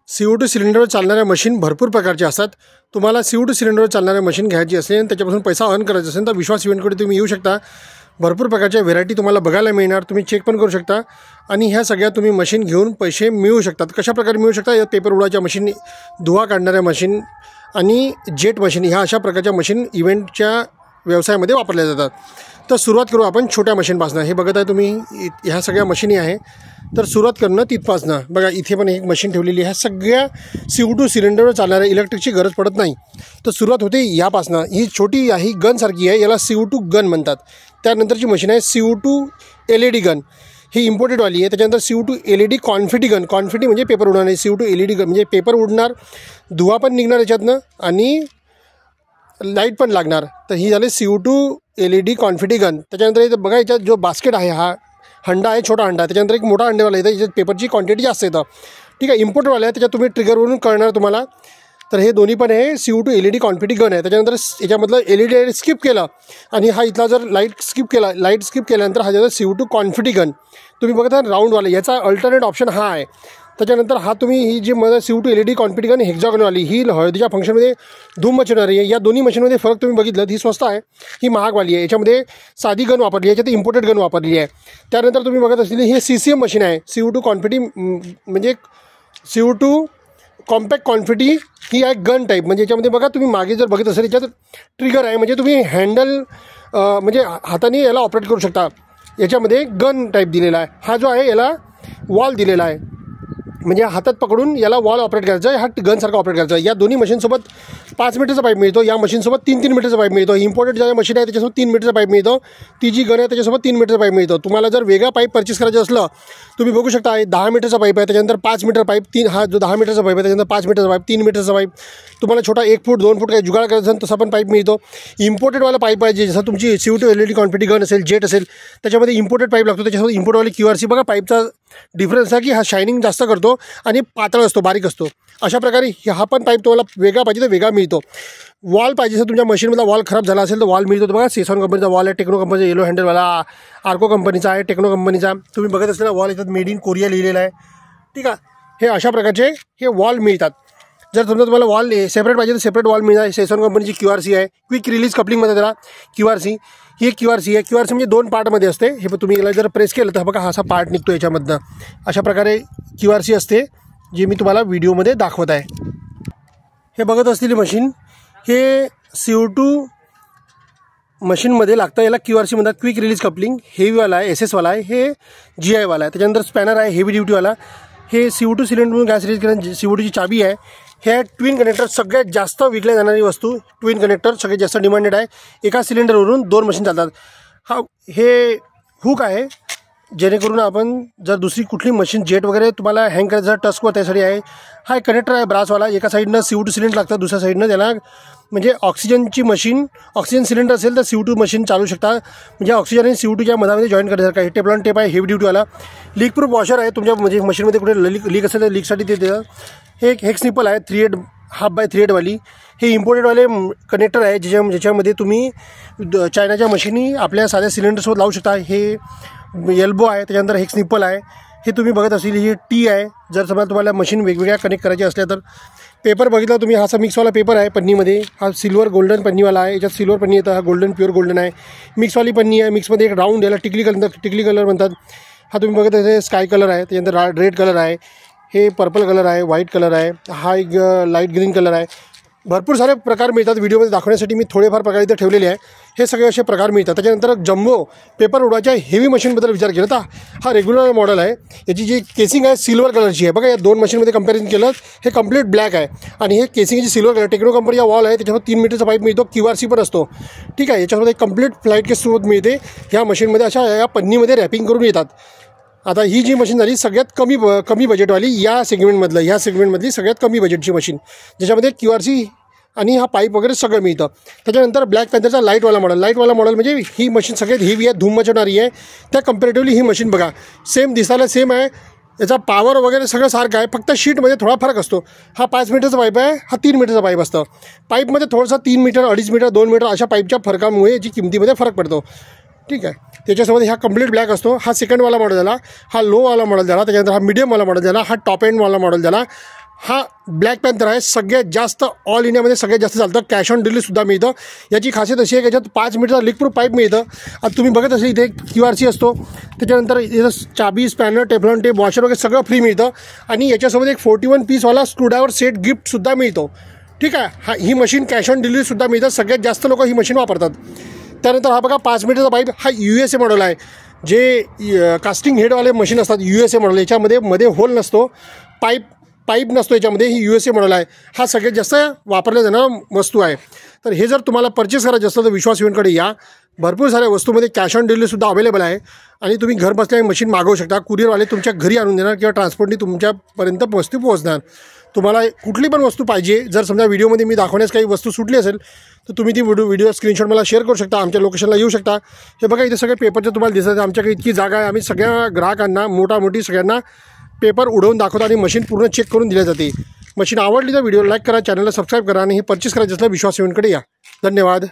CO2 सिलेंडरवर चालणाऱ्या machine भरपूर प्रकारचे असतात। तुम्हाला CO2 सिलेंडरवर चालणाऱ्या मशीन घ्यायची असेल आणि त्याच्यापासून पैसा अर्न करायचा असेल तर विश्वास इव्हेंटकडे तुम्ही येऊ शकता। भरपूर प्रकारच्या व्हेरायटी तुम्हाला बघायला मिळणार, तुम्ही चेक पण करू शकता आणि ह्या सगळ्या तुम्ही मशीन घेऊन पैसे मिळवू शकतात। कशा प्रकारे मिळवू शकता? या पेपर उडवायच्या मशीन, धुवा काढणाऱ्या मशीन आणि जेट मशीन ह्या अशा प्रकारच्या मशीन इव्हेंटच्या व्यवसायामध्ये वापरल्या जातात। तर सुरुवात करू आपण छोट्या मशीनपासून। हे बघत आहे तुम्ही ह्या सगळ्या मशीनी आहे। तर सुरुवात करणं तिथपासनं बघा, इथे पण एक मशीन ठेवलेली आहे। सगळ्या CO2 सिलेंडरवर चालणाऱ्या इलेक्ट्रिकची गरज पडत नाही। तर सुरुवात होते यापासनं। ही छोटी आहे, गनसारखी आहे, याला CO2 गन म्हणतात। त्यानंतरची मशीन आहे CO2 LED गन, ही इम्पोर्टेडवाली आहे। त्याच्यानंतर CO2 LED कॉन्फिटी गन, कॉन्फिटी म्हणजे पेपर उडवणार, CO2 LED गन म्हणजे पेपर उडणार, धुवा पण निघणार याच्यातनं आणि लाईट पण लागणार। तर ही झाली CO2 LED कॉन्फिटी गन। त्याच्यानंतर इथं बघा, याच्यात जो बास्केट आहे, हा हंडा आहे, छोटा हंडा, त्याच्यानंतर एक मोठा हंडेवाला येतं, याच्यात पेपरची क्वांटिटी जास्त येतं। ठीक आहे, इम्पोर्टवाला आहे, त्याच्यात तुम्ही ट्रिगरवरून कळणार तुम्हाला। तर हे दोन्ही पण आहे CO2 LED कॉन्फिटी गन आहे। त्याच्यानंतर याच्यामधलं LED स्किप केलं आणि हा इथला जर लाईट स्किप केल्यानंतर हा झाला CO2 कॉन्फिटी गन। तुम्ही बघता राऊंडवाला, याचा अल्टरनेट ऑप्शन हा आहे। त्याच्यानंतर हा तुम्ही ही जी मला CO2 LED कॉन्फिटी गन हेक्झागनवाली, ही हळदीच्या फंक्शनमध्ये धूम मचवणारी आहे। या दोन्ही मशीनमध्ये फरक तुम्ही बघितलं, ही स्वस्त आहे, ही महागवाली आहे। याच्यामध्ये साधी गन वापरली आहे, याच्यात इम्पोर्टेड गन वापरली आहे। त्यानंतर तुम्ही बघत असलेली ही CCM मशीन आहे, CO2 कॉन्फिटी म्हणजे CO2 कॉम्पॅक्ट कॉन्फिटी, ही आहे गन टाईप। म्हणजे याच्यामध्ये बघा, तुम्ही मागे जर बघत असेल, याच्यात ट्रिगर आहे, म्हणजे तुम्ही हँडल म्हणजे हाताने याला ऑपरेट करू शकता। याच्यामध्ये गन टाईप दिलेला आहे। हा जो आहे याला वॉल दिलेला आहे, म्हणजे हातात पकडून याला वॉल ऑपरेट करायचा आहे, हा गनसारखा ऑपरेट करायचा आहे। या दोन्ही मशीनसोबत 5 मीटरचा पाईप मिळतो, या मशीनसोबत 3 मीटरचा पाईप मिळतो। इम्पोर्टेड ज्या मशीन आहे त्याच्यासोबत 3 मीटरचा पाईप मिळतो, ती जी गन आहे त्याच्यासोबत 3 मीटरचा पाईप मिळतो। तुम्हाला जर वेगळा पाईप परचेस करायचं असलं, तुम्ही बघू शकता 10 मीटरचा पाईप आहे, त्याच्यानंतर 5 मीटर पाईप, हा जो 10 मीटरचा पाईप आहे त्याच्यानंतर 5 मीटरचा पाईप, 3 मीटरचा पाईप। तुम्हाला छोटा 1 फूट 2 फूट काही जुगाड करायचं असेल तसा पण पाईप मिळतो। इम्पोर्टेडवाला पाईप पाहिजे, जसं तुमची CO2 LED कॉन्फिटी गन असेल, जेट असेल, त्याच्यामध्ये इम्पोर्टेड पाईप लागतो। त्याच्यासोबत इम्पोर्टवाली QRC बघा, पाईपचा डिफरन्स आहे की हा शायनिंग जास्त करतो आणि पातळ असतो, बारीक असतो। अशा प्रकारे हा पण पाईप तुम्हाला वेगळा पाहिजे तर वेगळा मिळतो। वॉल पाहिजे, जर तुमच्या मशीनमधला वॉल खराब झाला असेल तर वॉल मिळतो। बघा, सेसॉन कंपनीचा वॉल आहे, टेक्नो कंपनीचा येलो हँडलवाला, आर्को कंपनीचा आहे, टेक्नो कंपनीचा। तुम्ही बघत असलेला वॉल याच्यात मेड इन कोरिया लिहिलेला आहे। ठीक आहे, हे अशा प्रकारचे हे वॉल मिळतात। जर समजा तुम्हाला वॉल सेपरेट पाहिजे तर सेपरेट वॉल मिळणार। सेसॉन कंपनीची QRC आहे, क्विक रिलीज कपलिंगमध्ये त्याला QRC, ही QRC आहे। QRC म्हणजे 2 पार्टमध्ये असते। हे पण तुम्ही याला जर प्रेस केलं तर बघा, असा पार्ट निघतो याच्यामधनं। अशा प्रकारे QRC असते, जी मी तुम्हाला व्हिडिओमध्ये दाखवत आहे। हे बघत असलेली मशीन हे CO2 मशीनमध्ये लागतं, याला QRC म्हणतात, क्विक रिलीज कपलिंग। हेवीवाला आहे, SS वाला आहे, हे GI वाला आहे। त्याच्यानंतर स्पॅनर आहे, हेवी ड्युटीवाला। हे CO2 सिलेंडरमधून गॅस रिलीज करण्याची CO2ची चाबी आहे। हे ट्विन कनेक्टर, सगळ्यात जास्त विकल्या जाणारी वस्तू ट्विन कनेक्टर, सगळ्यात जास्त डिमांडेड आहे। एका सिलेंडरवरून 2 मशीन चालतात। हे हुक आहे, जेणेकरून आपण जर दुसरी कुठली मशीन जेट वगैरे तुम्हाला हँग करायचं टस्कवर त्यासाठी आहे। हा एक कनेक्टर आहे ब्रासवाला, एका साईडनं CO2 सिलेंडर लागतं, दुसऱ्या साईडनं त्याला म्हणजे ऑक्सिजनची मशीन, ऑक्सिजन सिलेंडर असेल तर CO2 मशीन चालू शकता। म्हणजे ऑक्सिजन आणि CO2च्या मधामध्ये जॉईन करायसारखं आहे। टेपलॉन टेप आहे, हेवी ड्युटीवाला। लीक प्रूफ वॉशर आहे, तुमच्या म्हणजे मशीनमध्ये कुठे लीक असेल तर लीकसाठी ते देतात। हे एक हेक्स निपल आहे, 3/8 1/2x3/8 वाली। हे इम्पोर्टेडवाले कनेक्टर आहे, ज्याच्यामध्ये तुम्ही चायनाच्या मशीनी आपल्या साध्या सिलेंडरसोबत लावू शकता। हे एल्बो आहे, त्याच्यानंतर हेक्स निपल आहे। हे तुम्ही बघत असलेली ही टी आहे, जर समजा तुम्हाला मशीन वेगवेगळ्या कनेक्ट करायची असल्या तर। पेपर बघितला तुम्ही, हा असा मिक्सवाला पेपर आहे पन्नीमध्ये, हा सिल्वर गोल्डन पन्नीवाला आहे। याच्यात सिल्वर पन्नी येतं, हा गोल्डन प्युअर गोल्डन आहे। मिक्सवाली पन्नी आहे, मिक्समध्ये एक राऊंड, याला टिकली कलर म्हणतात। हा तुम्ही बघत असेल स्काय कलर आहे, त्याच्यानंतर रेड कलर आहे, हे पर्पल कलर आहे, व्हाईट कलर आहे, हा एक लाईट ग्रीन कलर आहे। भरपूर सारे प्रकार मिळतात, व्हिडिओमध्ये दाखवण्यासाठी मी थोडेफार प्रकार इथे ठेवलेले आहे। हे सगळे असे प्रकार मिळतात। त्याच्यानंतर जम्बो पेपर उडवायच्या हेवी मशीनबद्दल विचार केला तर हा रेग्युलर मॉडेल आहे। याची जी केसिंग आहे सिल्वर कलरची आहे। बघा, या 2 मशीनमध्ये कंपॅरिझन केलं, हे कंप्लीट ब्लॅक आहे आणि हे केसिंगची सिल्वर कलर, टेक्नो कंपनीचा वॉल आहे, त्याच्यावर 3 मीटरचा पाईप मिळतो, QRC पण असतो। ठीक आहे, याच्यामध्ये एक कंप्लीट फ्लाईट केससोबत मिळते। ह्या मशीनमध्ये अशा या पन्नीमध्ये रॅपिंग करून येतात। आता ही जी मशीन झाली सगळ्यात कमी बजेटवाली, या सेगमेंटमधली सगळ्यात कमी बजेटची मशीन, ज्याच्यामध्ये QRC आणि हा पाईप वगैरे सगळं मिळतं। त्याच्यानंतर ब्लॅक पॅन्थरचा लाईटवाला मॉडेल म्हणजे ही मशीन सगळ्यात हेवी आहे, धूम मचवणारी आहे। त्या कम्पॅरेटिव्हली ही मशीन बघा, सेम दिसायला सेम आहे, याचा पॉवर वगैरे सगळं सारखं आहे, फक्त शीटमध्ये थोडा फरक असतो। हा 5 मीटरचा पाईप आहे, हा 3 मीटरचा पाईप असतं। पाईपमध्ये थोडासा 3 मीटर, 2.5 मीटर, 2 मीटर अशा पाईपच्या फरकामुळे याची किमतीमध्ये फरक पडतो। ठीक आहे, त्याच्यासोबत हा कंप्लीट ब्लॅक असतो। हा सेकंडवाला मॉडेल झाला, हा लोवाला मॉडेल झाला, त्याच्यानंतर हा मीडियमवाला मॉडेल झाला, हा टॉप एंडवाला मॉडेल झाला, हा ब्लॅक पॅन्थर आहे. सगळ्यात जास्त ऑल इंडियामध्ये सगळ्यात जास्त चालतं. कॅश ऑन डिलिव्हरीसुद्धा मिळतं. याची खासियत अशी आहे की याच्यात 5 मीटरचा लीक प्रूफ पाईप मिळतं. आता तुम्ही बघत असेल इथे QRC असतो. त्याच्यानंतर इथं चाबी, स्पॅनर, टेफ्लॉन टेप, वॉशर वगैरे सगळं फ्री मिळतं. आणि याच्यासोबत एक 41 पीसवाला स्क्रूड्रायव्हर सेट गिफ्टसुद्धा मिळतो. ठीक आहे. ही मशीन कॅश ऑन डिलिव्हरीसुद्धा मिळतं. सगळ्यात जास्त लोक ही मशीन वापरतात. त्यानंतर हा बघा 5 मीटरचा पाईप. हा USA मॉडेल आहे. जे कास्टिंग हेडवाले मशीन असतात USA मॉडेल, याच्यामध्ये मध्ये होल नसतो, पाईप नसतो याच्यामध्ये. ही USA मॉडेल आहे. हा सगळ्यात जास्त वापरल्या जाणारा वस्तू आहे. तर हे जर तुम्हाला परचेस करायचं असलं तर विश्वास इव्हेंटकडे या. भरपूर साऱ्या वस्तूमध्ये कॅश ऑन डिलिव्हरीसुद्धा अवेलेबल आहे. आणि तुम्ही घर बसल्या मशीन मागवू शकता. कुरिअरवाले तुमच्या घरी आणून देणार किंवा ट्रान्सपोर्टनी तुमच्यापर्यंत वस्तू पोहोचणार. तुम्हाला कुठली पण वस्तू पाहिजे, जर समजा व्हिडिओमध्ये मी दाखवण्यास काही वस्तू सुटली असेल तर तुम्ही ती व्हिडिओ स्क्रीनशॉट मला शेअर करू शकता. आमच्या लोकेशनला येऊ शकता. हे बघा इथे सगळे पेपरचे तुम्हाला दिसत आहे. आमच्याकडे इतकी जागा आहे. आम्ही सगळ्या ग्राहकांना मोठी सगळ्यांना पेपर उडवून दाखवतो आणि मशीन पूर्ण चेक करून दिल्या जाते. मशीन आवडली तर व्हिडिओ लाईक करा, चॅनलला सबस्क्राईब करा आणि हे परचेस करायचं असलं विश्वास इव्हेंटकडे या. धन्यवाद.